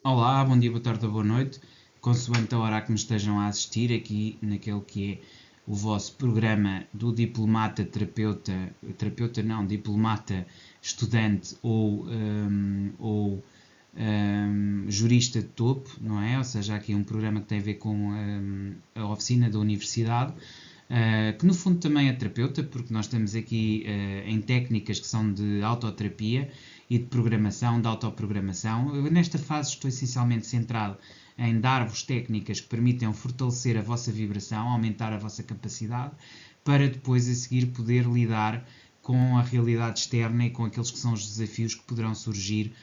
Olá, bom dia, boa tarde ou boa noite, consoante a hora a que me estejam a assistir aqui naquele que é o vosso programa do diplomata, terapeuta não, diplomata, estudante ou jurista de topo, não é? Ou seja, aqui um programa que tem a ver com a oficina da universidade, que no fundo também é terapeuta, porque nós estamos aqui em técnicas que são de autoterapia e de programação, de autoprogramação. Eu, nesta fase, estou essencialmente centrado em dar-vos técnicas que permitem fortalecer a vossa vibração, aumentar a vossa capacidade, para depois a seguir poder lidar com a realidade externa e com aqueles que são os desafios que poderão surgir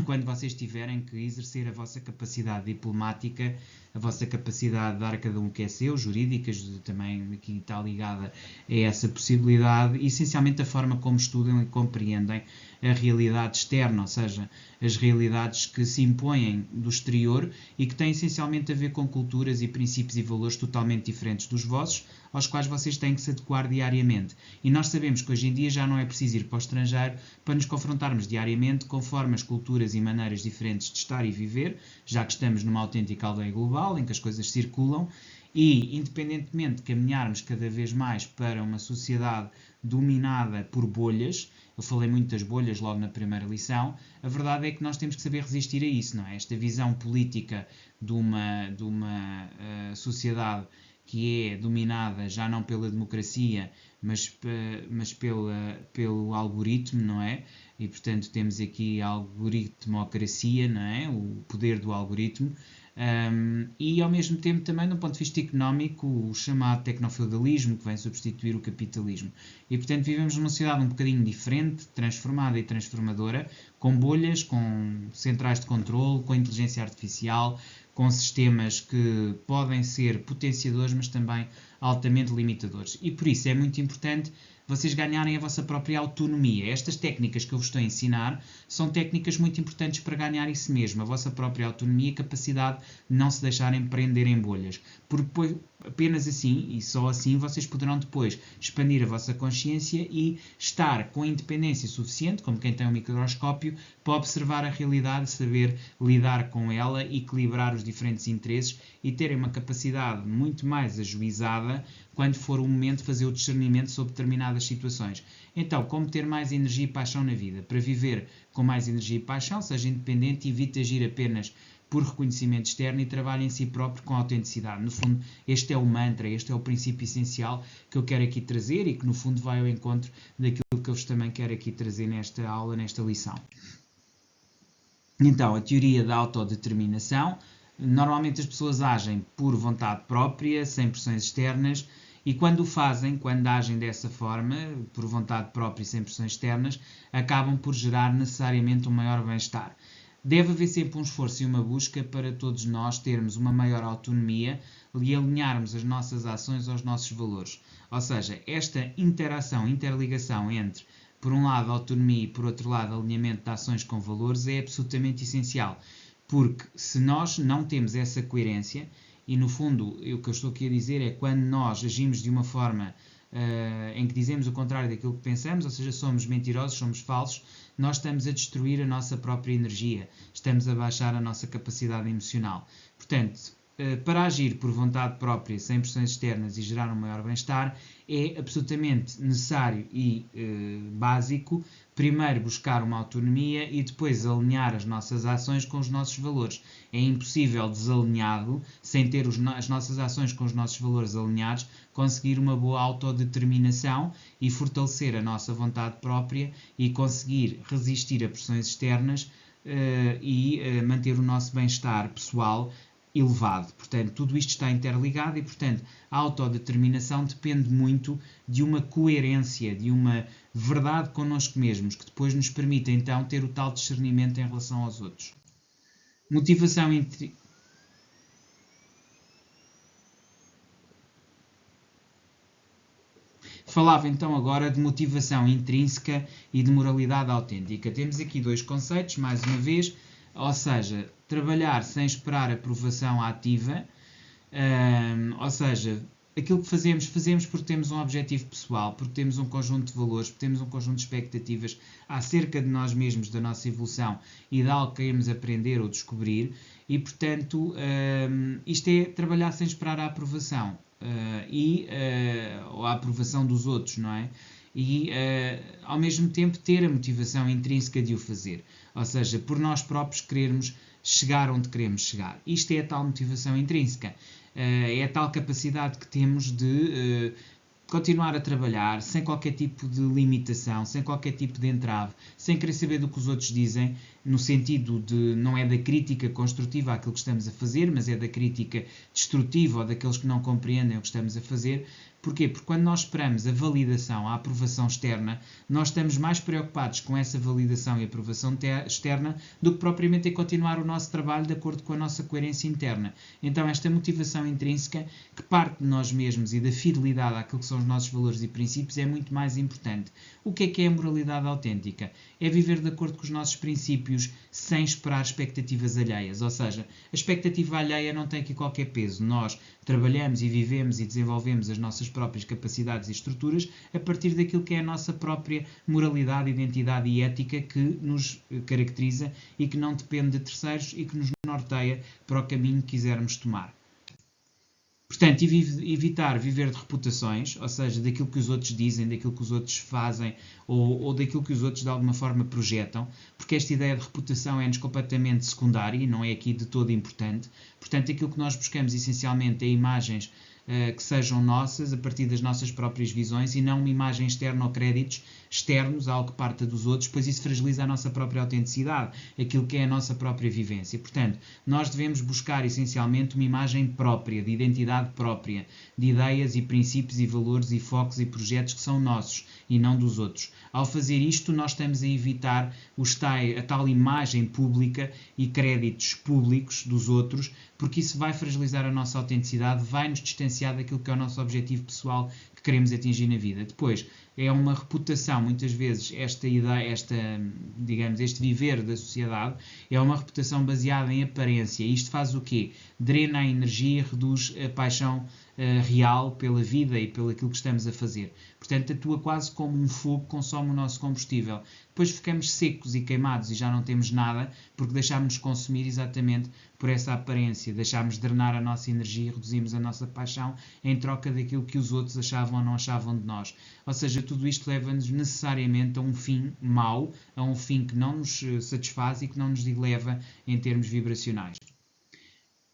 quando vocês tiverem que exercer a vossa capacidade diplomática, a vossa capacidade de dar a cada um o que é seu, jurídicas, também aqui está ligada a essa possibilidade, e essencialmente a forma como estudam e compreendem a realidade externa, ou seja, as realidades que se impõem do exterior e que têm essencialmente a ver com culturas e princípios e valores totalmente diferentes dos vossos, aos quais vocês têm que se adequar diariamente. E nós sabemos que hoje em dia já não é preciso ir para o estrangeiro para nos confrontarmos diariamente com formas, culturas e maneiras diferentes de estar e viver, já que estamos numa autêntica aldeia global em que as coisas circulam e, independentemente de caminharmos cada vez mais para uma sociedade dominada por bolhas, eu falei muito das bolhas logo na primeira lição, a verdade é que nós temos que saber resistir a isso, não é? Esta visão política de uma sociedade que é dominada já não pela democracia, mas pelo algoritmo, não é? E, portanto, temos aqui a algoritmocracia, não é? O poder do algoritmo. E, ao mesmo tempo, também, do ponto de vista económico, o chamado tecnofeudalismo, que vem substituir o capitalismo. E, portanto, vivemos numa sociedade um bocadinho diferente, transformada e transformadora, com bolhas, com centrais de controle, com inteligência artificial, com sistemas que podem ser potenciadores, mas também altamente limitadores. E por isso é muito importante vocês ganharem a vossa própria autonomia. Estas técnicas que eu vos estou a ensinar são técnicas muito importantes para ganhar isso mesmo, a vossa própria autonomia e capacidade de não se deixarem prender em bolhas. Porque apenas assim, e só assim, vocês poderão depois expandir a vossa consciência e estar com a independência suficiente, como quem tem um microscópio, para observar a realidade, saber lidar com ela, equilibrar os diferentes interesses e terem uma capacidade muito mais ajuizada quando for o momento de fazer o discernimento sobre determinadas situações. Então, como ter mais energia e paixão na vida? Para viver com mais energia e paixão, seja independente e evite agir apenas por reconhecimento externo e trabalhe em si próprio com autenticidade. No fundo, este é o mantra, este é o princípio essencial que eu quero aqui trazer e que, no fundo, vai ao encontro daquilo que eu vos também quero aqui trazer nesta aula, nesta lição. Então, a teoria da autodeterminação. Normalmente as pessoas agem por vontade própria, sem pressões externas, e quando o fazem, quando agem dessa forma, por vontade própria e sem pressões externas, acabam por gerar necessariamente um maior bem-estar. Deve haver sempre um esforço e uma busca para todos nós termos uma maior autonomia e alinharmos as nossas ações aos nossos valores. Ou seja, esta interação, interligação entre, por um lado, autonomia e, por outro lado, alinhamento de ações com valores é absolutamente essencial. Porque se nós não temos essa coerência, e no fundo o que eu estou aqui a dizer é quando nós agimos de uma forma em que dizemos o contrário daquilo que pensamos, ou seja, somos mentirosos, somos falsos, nós estamos a destruir a nossa própria energia, estamos a baixar a nossa capacidade emocional. Portanto, para agir por vontade própria, sem pressões externas e gerar um maior bem-estar, é absolutamente necessário e básico primeiro buscar uma autonomia e depois alinhar as nossas ações com os nossos valores. É impossível, desalinhado, sem ter as nossas ações com os nossos valores alinhados, conseguir uma boa autodeterminação e fortalecer a nossa vontade própria e conseguir resistir a pressões externas e manter o nosso bem-estar pessoal elevado. Portanto, tudo isto está interligado e, portanto, a autodeterminação depende muito de uma coerência, de uma verdade connosco mesmos, que depois nos permite, então, ter o tal discernimento em relação aos outros. Motivação Falava então agora de motivação intrínseca e de moralidade autêntica. Temos aqui dois conceitos, mais uma vez, ou seja, trabalhar sem esperar aprovação ativa, ou seja, aquilo que fazemos, fazemos porque temos um objetivo pessoal, porque temos um conjunto de valores, porque temos um conjunto de expectativas acerca de nós mesmos, da nossa evolução e de algo que queremos aprender ou descobrir, e portanto isto é trabalhar sem esperar a aprovação ou a aprovação dos outros, não é? E ao mesmo tempo ter a motivação intrínseca de o fazer, ou seja, por nós próprios querermos chegar onde queremos chegar. Isto é a tal motivação intrínseca, é a tal capacidade que temos de continuar a trabalhar sem qualquer tipo de limitação, sem qualquer tipo de entrave, sem querer saber do que os outros dizem, no sentido de não é da crítica construtiva àquilo que estamos a fazer, mas é da crítica destrutiva ou daqueles que não compreendem o que estamos a fazer. Porquê? Porque quando nós esperamos a validação, a aprovação externa, nós estamos mais preocupados com essa validação e aprovação externa do que propriamente em continuar o nosso trabalho de acordo com a nossa coerência interna. Então esta motivação intrínseca, que parte de nós mesmos e da fidelidade àquilo que são os nossos valores e princípios, é muito mais importante. O que é a moralidade autêntica? É viver de acordo com os nossos princípios sem esperar expectativas alheias. Ou seja, a expectativa alheia não tem aqui qualquer peso. Nós trabalhamos e vivemos e desenvolvemos as nossas próprias capacidades e estruturas a partir daquilo que é a nossa própria moralidade, identidade e ética que nos caracteriza e que não depende de terceiros e que nos norteia para o caminho que quisermos tomar. Portanto, evitar viver de reputações, ou seja, daquilo que os outros dizem, daquilo que os outros fazem ou daquilo que os outros de alguma forma projetam, porque esta ideia de reputação é-nos completamente secundária e não é aqui de todo importante. Portanto, aquilo que nós buscamos essencialmente é imagens que sejam nossas, a partir das nossas próprias visões, e não uma imagem externa ou créditos externos, algo que parta dos outros, pois isso fragiliza a nossa própria autenticidade, aquilo que é a nossa própria vivência. Portanto, nós devemos buscar essencialmente uma imagem própria, de identidade própria, de ideias e princípios e valores e focos e projetos que são nossos e não dos outros. Ao fazer isto, nós estamos a evitar a tal imagem pública e créditos públicos dos outros, porque isso vai fragilizar a nossa autenticidade, vai nos distanciar daquilo que é o nosso objetivo pessoal que queremos atingir na vida. Depois, é uma reputação, muitas vezes, esta ideia, digamos, este viver da sociedade, é uma reputação baseada em aparência. Isto faz o quê? Drena a energia, reduz a paixão real pela vida e pelo aquilo que estamos a fazer. Portanto, atua quase como um fogo que consome o nosso combustível. Depois ficamos secos e queimados e já não temos nada, porque deixámos-nos consumir exatamente por essa aparência. Deixámos drenar a nossa energia, reduzimos a nossa paixão em troca daquilo que os outros achavam ou não achavam de nós. Ou seja, tudo isto leva-nos necessariamente a um fim mau, a um fim que não nos satisfaz e que não nos eleva em termos vibracionais.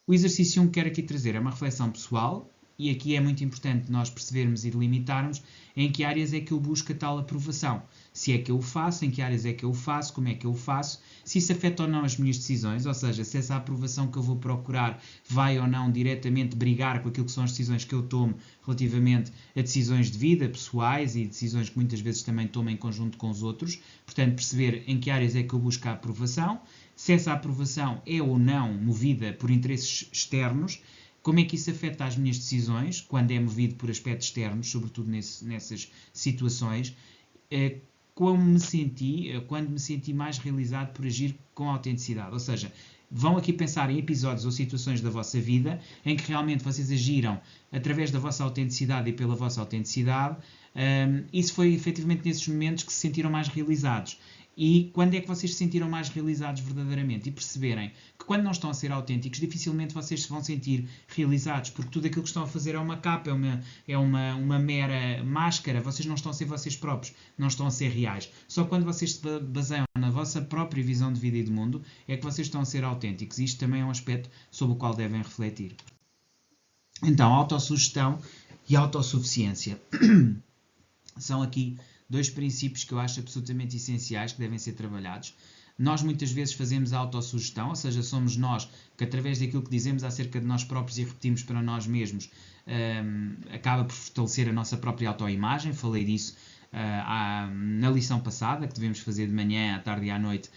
O exercício 1 que quero aqui trazer é uma reflexão pessoal, e aqui é muito importante nós percebermos e delimitarmos em que áreas é que eu busco a tal aprovação. Se é que eu o faço, em que áreas é que eu o faço, como é que eu o faço, se isso afeta ou não as minhas decisões, ou seja, se essa aprovação que eu vou procurar vai ou não diretamente brigar com aquilo que são as decisões que eu tomo relativamente a decisões de vida, pessoais e decisões que muitas vezes também tomo em conjunto com os outros. Portanto, perceber em que áreas é que eu busco a aprovação, se essa aprovação é ou não movida por interesses externos, como é que isso afeta as minhas decisões, quando é movido por aspectos externos, sobretudo nessas situações, quando me senti mais realizado por agir com autenticidade. Ou seja, vão aqui pensar em episódios ou situações da vossa vida em que realmente vocês agiram através da vossa autenticidade e pela vossa autenticidade. Isso foi efetivamente nesses momentos que se sentiram mais realizados. E quando é que vocês se sentiram mais realizados verdadeiramente? E perceberem que quando não estão a ser autênticos, dificilmente vocês se vão sentir realizados, porque tudo aquilo que estão a fazer é uma capa, é uma mera máscara. Vocês não estão a ser vocês próprios, não estão a ser reais. Só quando vocês se baseiam na vossa própria visão de vida e de mundo é que vocês estão a ser autênticos. E isto também é um aspecto sobre o qual devem refletir. Então, autossugestão e autossuficiência. São aqui dois princípios que eu acho absolutamente essenciais que devem ser trabalhados. Nós muitas vezes fazemos a autossugestão, ou seja, somos nós que através daquilo que dizemos acerca de nós próprios e repetimos para nós mesmos, acaba por fortalecer a nossa própria autoimagem. Falei disso na lição passada, que devemos fazer de manhã, à tarde e à noite,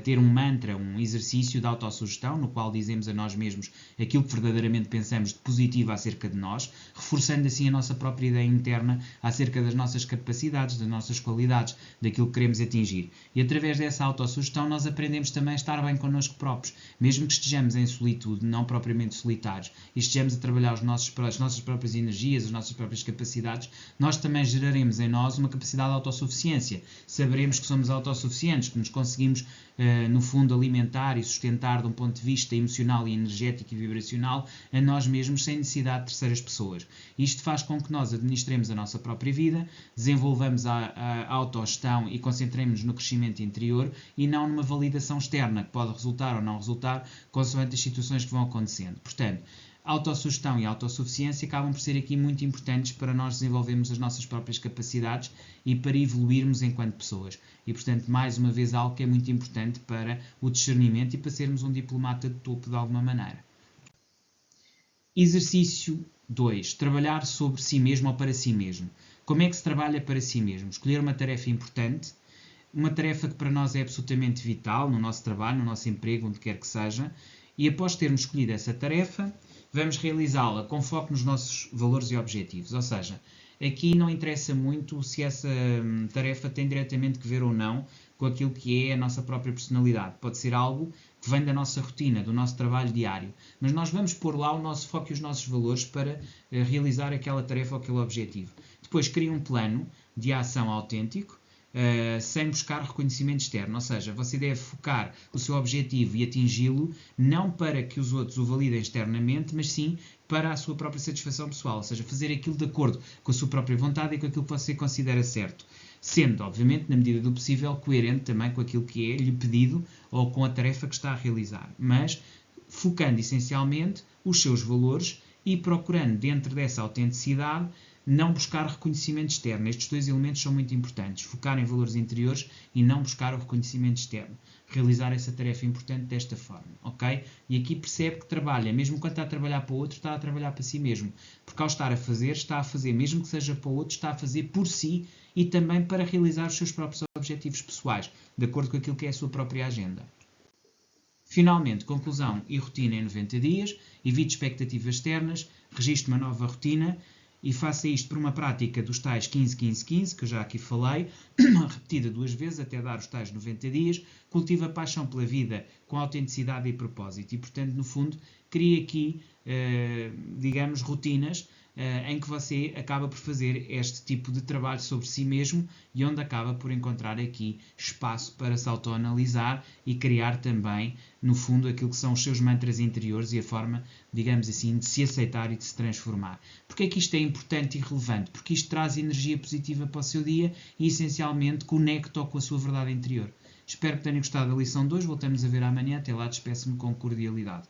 ter um mantra, um exercício de autossugestão, no qual dizemos a nós mesmos aquilo que verdadeiramente pensamos de positivo acerca de nós, reforçando assim a nossa própria ideia interna acerca das nossas capacidades, das nossas qualidades, daquilo que queremos atingir. E através dessa autossugestão nós aprendemos também a estar bem connosco próprios, mesmo que estejamos em solitude, não propriamente solitários, e estejamos a trabalhar as nossas próprias energias, as nossas próprias capacidades, nós também geraremos em nós uma capacidade de autossuficiência. Saberemos que somos autossuficientes, que nos conseguimos, no fundo, alimentar e sustentar de um ponto de vista emocional e energético e vibracional a nós mesmos sem necessidade de terceiras pessoas. Isto faz com que nós administremos a nossa própria vida, desenvolvamos a autogestão e concentremos-nos no crescimento interior e não numa validação externa, que pode resultar ou não resultar, consoante as situações que vão acontecendo. Portanto, a autossugestão e a autossuficiência acabam por ser aqui muito importantes para nós desenvolvermos as nossas próprias capacidades e para evoluirmos enquanto pessoas. E, portanto, mais uma vez, algo que é muito importante para o discernimento e para sermos um diplomata de topo de alguma maneira. Exercício 2. Trabalhar sobre si mesmo ou para si mesmo. Como é que se trabalha para si mesmo? Escolher uma tarefa importante, uma tarefa que para nós é absolutamente vital no nosso trabalho, no nosso emprego, onde quer que seja, e após termos escolhido essa tarefa, vamos realizá-la com foco nos nossos valores e objetivos. Ou seja, aqui não interessa muito se essa tarefa tem diretamente que ver ou não com aquilo que é a nossa própria personalidade. Pode ser algo que vem da nossa rotina, do nosso trabalho diário. Mas nós vamos pôr lá o nosso foco e os nossos valores para realizar aquela tarefa ou aquele objetivo. Depois cria um plano de ação autêntico, sem buscar reconhecimento externo, ou seja, você deve focar o seu objetivo e atingi-lo não para que os outros o validem externamente, mas sim para a sua própria satisfação pessoal, ou seja, fazer aquilo de acordo com a sua própria vontade e com aquilo que você considera certo, sendo, obviamente, na medida do possível, coerente também com aquilo que é-lhe pedido ou com a tarefa que está a realizar, mas focando essencialmente os seus valores e procurando, dentro dessa autenticidade, não buscar reconhecimento externo. Estes dois elementos são muito importantes. Focar em valores interiores e não buscar o reconhecimento externo. Realizar essa tarefa importante desta forma, ok? E aqui percebe que trabalha, mesmo quando está a trabalhar para o outro, está a trabalhar para si mesmo. Porque ao estar a fazer, está a fazer, mesmo que seja para o outro, está a fazer por si e também para realizar os seus próprios objetivos pessoais, de acordo com aquilo que é a sua própria agenda. Finalmente, conclusão e rotina em 90 dias. Evite expectativas externas, registre uma nova rotina e faça isto por uma prática dos tais 15-15-15, que eu já aqui falei, repetida 2 vezes até dar os tais 90 dias. Cultiva a paixão pela vida com autenticidade e propósito e, portanto, no fundo, cria aqui, digamos, rotinas em que você acaba por fazer este tipo de trabalho sobre si mesmo e onde acaba por encontrar aqui espaço para se autoanalisar e criar também, no fundo, aquilo que são os seus mantras interiores e a forma, digamos assim, de se aceitar e de se transformar. Porquê é que isto é importante e relevante? Porque isto traz energia positiva para o seu dia e, essencialmente, conecta-o com a sua verdade interior. Espero que tenham gostado da lição de hoje. Voltamos a ver amanhã. Até lá, despeço-me com cordialidade.